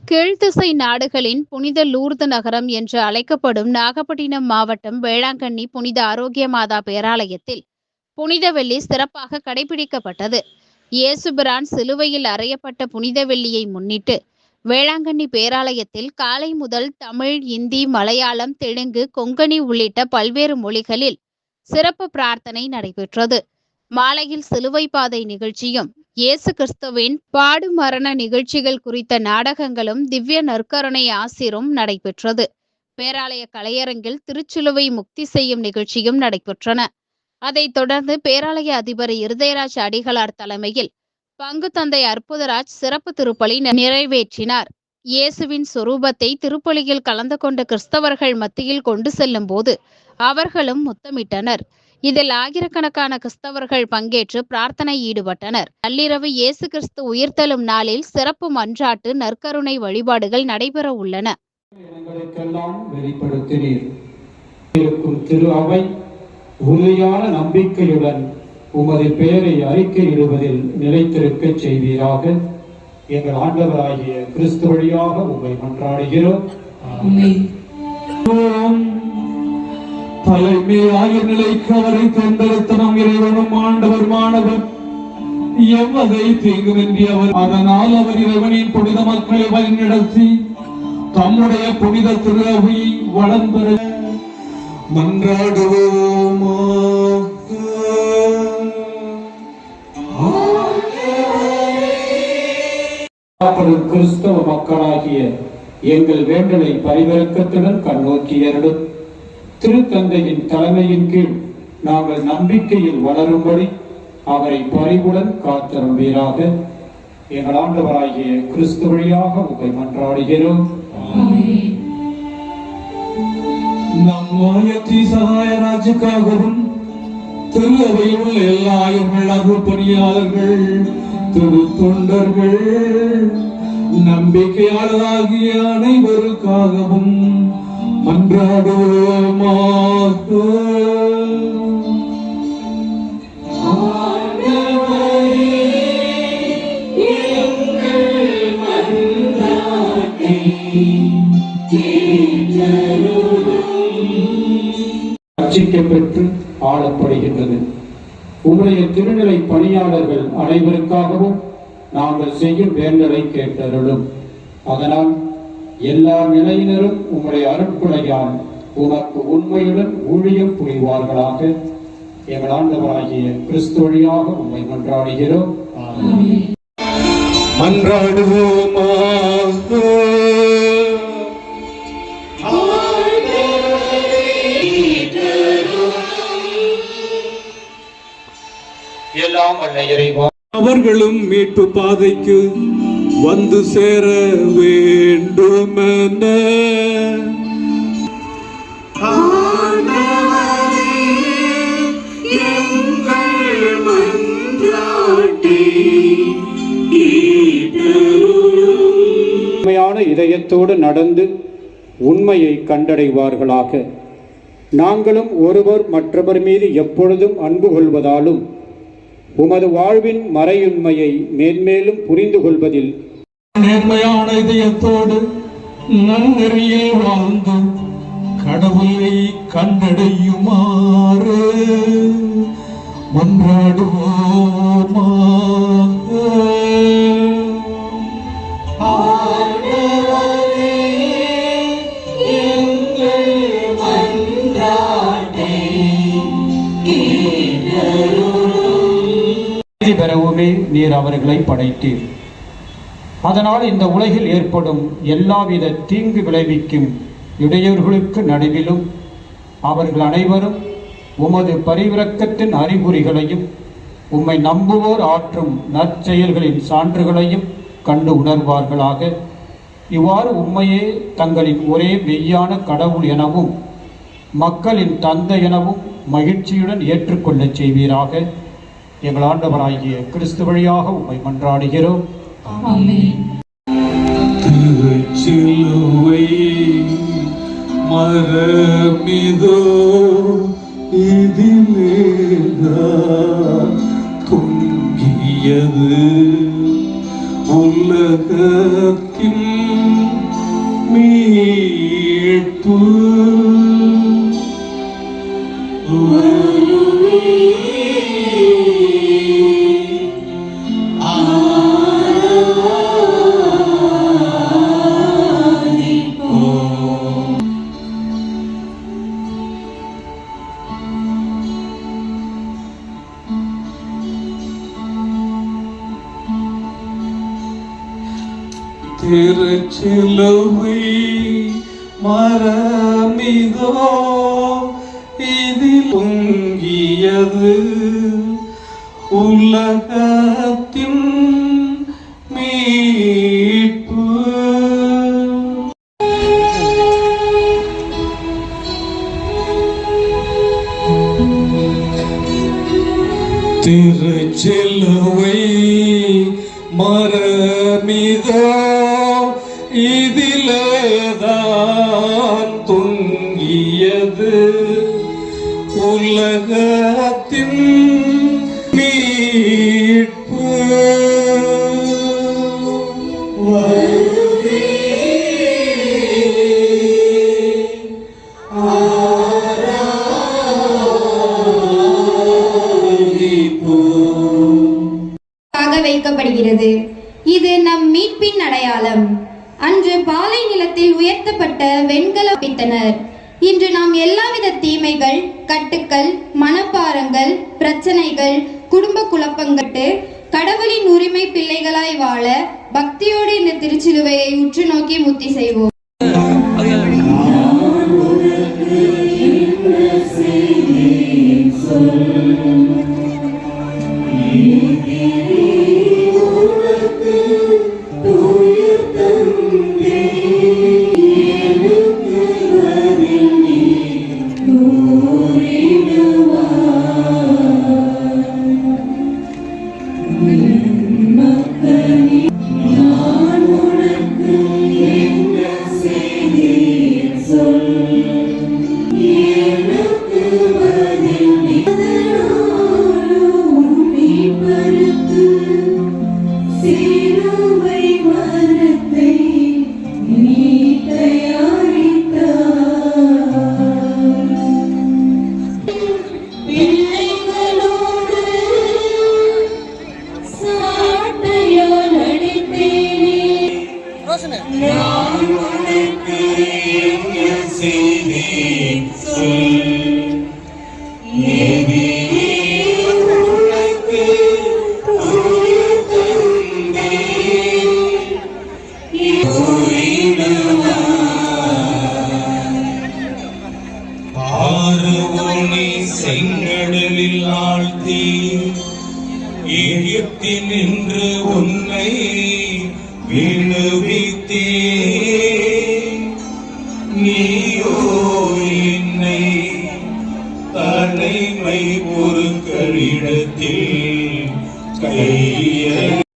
கீழ்த்திசை நாடுகளின் புனித லூர்து நகரம் என்று அழைக்கப்படும் நாகப்பட்டினம் மாவட்டம் வேளாங்கண்ணி புனித ஆரோக்கிய மாதா பேராலயத்தில் புனித வெள்ளி சிறப்பாக கடைபிடிக்கப்பட்டது. இயேசுபிரான் சிலுவையில் அறையப்பட்ட புனித வெள்ளியை முன்னிட்டு வேளாங்கண்ணி பேராலயத்தில் காலை முதல் தமிழ், இந்தி, மலையாளம், தெலுங்கு, கொங்கணி உள்ளிட்ட பல்வேறு மொழிகளில் சிறப்பு பிரார்த்தனை நடைபெற்றது. மாலையில் சிலுவை பாதை நிகழ்ச்சியும், இயேசு கிறிஸ்துவின் பாடு மரண நிகழ்ச்சிகள் குறித்த நாடகங்களும் திவ்ய நற்கருணை ஆசிரும் நடைபெற்றது. பேராலய கலையரங்கில் திருச்சிலுவை முக்தி செய்யும் நிகழ்ச்சியும் நடைபெற்றன. அதைத் தொடர்ந்து பேராலய அதிபர் இருதயராஜ் அடிகளார் தலைமையில் பங்கு தந்தை அற்புதராஜ் சிறப்பு திருப்பலி நிறைவேற்றினார். இயேசுவின் சொரூபத்தை திருப்பலியில் கலந்து கொண்ட கிறிஸ்தவர்கள் மத்தியில் கொண்டு செல்லும் போது அவர்களும் முத்தமிட்டனர். இதில் ஆயிரக்கணக்கான கிறிஸ்தவர்கள் பங்கேற்று பிரார்த்தனை ஈடுபட்டனர். நள்ளிரவு இயேசு கிறிஸ்து உயிர்த்தெழும் நாளில் சிறப்பு மன்றாட்டு, நற்கருணை வழிபாடுகள் நடைபெற உள்ளன. திரு அவை உறுதியான நம்பிக்கையுடன் உமது பெயரை அறிக்கையிடுவதில் நிலைத்திருக்க செய்வீராக. எங்கள் ஆண்டவராகிய கிறிஸ்து வழியாக உம்மை மன்றாடுகிறோம். தலைமை ஆயர் நிலைக்கு அவரை தேர்ந்தெடுத்த நம் இறைவனும் ஆண்டவருமானவர் எவ்வகை தீங்குமின்றி அவர், அதனால் அவர் இறைவனின் புனித மக்களை வழிநடத்தி தம்முடைய புனித திரு அவை வளம் பெற மன்றாடுவோம். கிறிஸ்தவ மக்களாகிய எங்கள் வேண்டலை பரிவர்க்கத்துடன் கண்ணோக்கியருடும் திருத்தந்தையின் தலைமையின் கீழ் நாங்கள் நம்பிக்கையில் வளரும்படி அவரை பரிவுடன் காத்தருள்வீராக. எங்கள் ஆண்டவராகிய கிறிஸ்து வழியாக உங்களை மன்றாடுகிறோம். நம் ஆயத்தி சகாயராஜுக்காகவும் திரு அவையில் உள்ள எல்லா ஆயர்கள், அருள் பணியாளர்கள், திரு தொண்டர்கள், நம்பிக்கையாளராகிய அனைவருக்காகவும் மன்றாடுவோமாக. பெற்று ஆளப்படுகின்றது. உங்களுடைய திருநிலை பணியாளர்கள் அனைவருக்காகவும் நாங்கள் செய்யும் வேண்டலை கேட்டருளும். அதனால் எல்லா நிலையினரும் உங்களுடைய அருட்கொடையால் உமக்கு உண்மையுடன் ஊழியம் புரிவார்களாக. எங்கள் ஆண்டவராகிய கிறிஸ்து வழியாக உம்மை மன்றாடுகிறோம். மன்றாடுவோமாக. எல்லாம் வல்ல இறைவா, அவர்களும் மீட்பு பாதைக்கு வந்து சேர வேண்டுமென உண்மையான இதயத்தோடு நடந்து உண்மையை கண்டடைவார்களாக. நாங்களும் ஒருவர் மற்றவர் மீது எப்பொழுதும் அன்பு கொள்வதாலும் உமது வாழ்வின் மறையுண்மையை மேன்மேலும் புரிந்து கொள்வதில் நேர்மையான இதயத்தோடு நன்னெறியில் வாழ்ந்து கடவுளை கண்டடையுமாறு மன்றாடுவோமாக. பெறவுமே நீர் அவர்களை படைத்தீர். அதனால் இந்த உலகில் ஏற்படும் எல்லாவித தீங்கு விளைவிக்கும் இடையூறுகளுக்கு நடுவிலும் அவர்கள் அனைவரும் உமது பரிவிரக்கத்தின் அறிகுறிகளையும் உம்மை நம்புவோர் ஆற்றும் நற்செயல்களின் சான்றுகளையும் கண்டு உணர்வார்களாக. இவ்வாறு உம்மையே தங்களின் ஒரே மெய்யான கடவுள் எனவும் மக்களின் தந்தை எனவும் மகிழ்ச்சியுடன் ஏற்றுக்கொள்ளச் செய்வீராக. எங்கள் ஆண்டவராகிய கிறிஸ்து வழியாக உம்மை மன்றாடுகிறோம். திருச்சிலுவை மரமிதோ இதிலே தொங்கியது உலகத்தின் மீட்பு திருச்சிலுவை மரமிதோ இதில் பொங்கியது உலகத்தின் மீட்பு. திருச்சிலுவை மரமிதோ இதிலேதான் தொங்கியது உலகத்தின் மீட்பு. வைக்கப்படுகிறது. இது நம் மீட்பின் அடையாளம். அன்று பாலை நிலத்தில் உயர்த்தப்பட்ட வெண்கல பித்தனர். இன்று நாம் எல்லாவித தீமைகள், கட்டுக்கள், மனப்பாரங்கள், பிரச்சனைகள், குடும்ப குழப்பங்கட்டு கடவுளின் உரிமை பிள்ளைகளாய் வாழ பக்தியோடு இந்த திருச்சிலுவையை உற்று நோக்கி முத்தி செய்வோம். செங்கடலில் ஆழ்த்தி எகிப்தினின்று உன்னை விடுவித்தே நீயோ என்னை தலைமை பொருட்களிடத்தில் கைய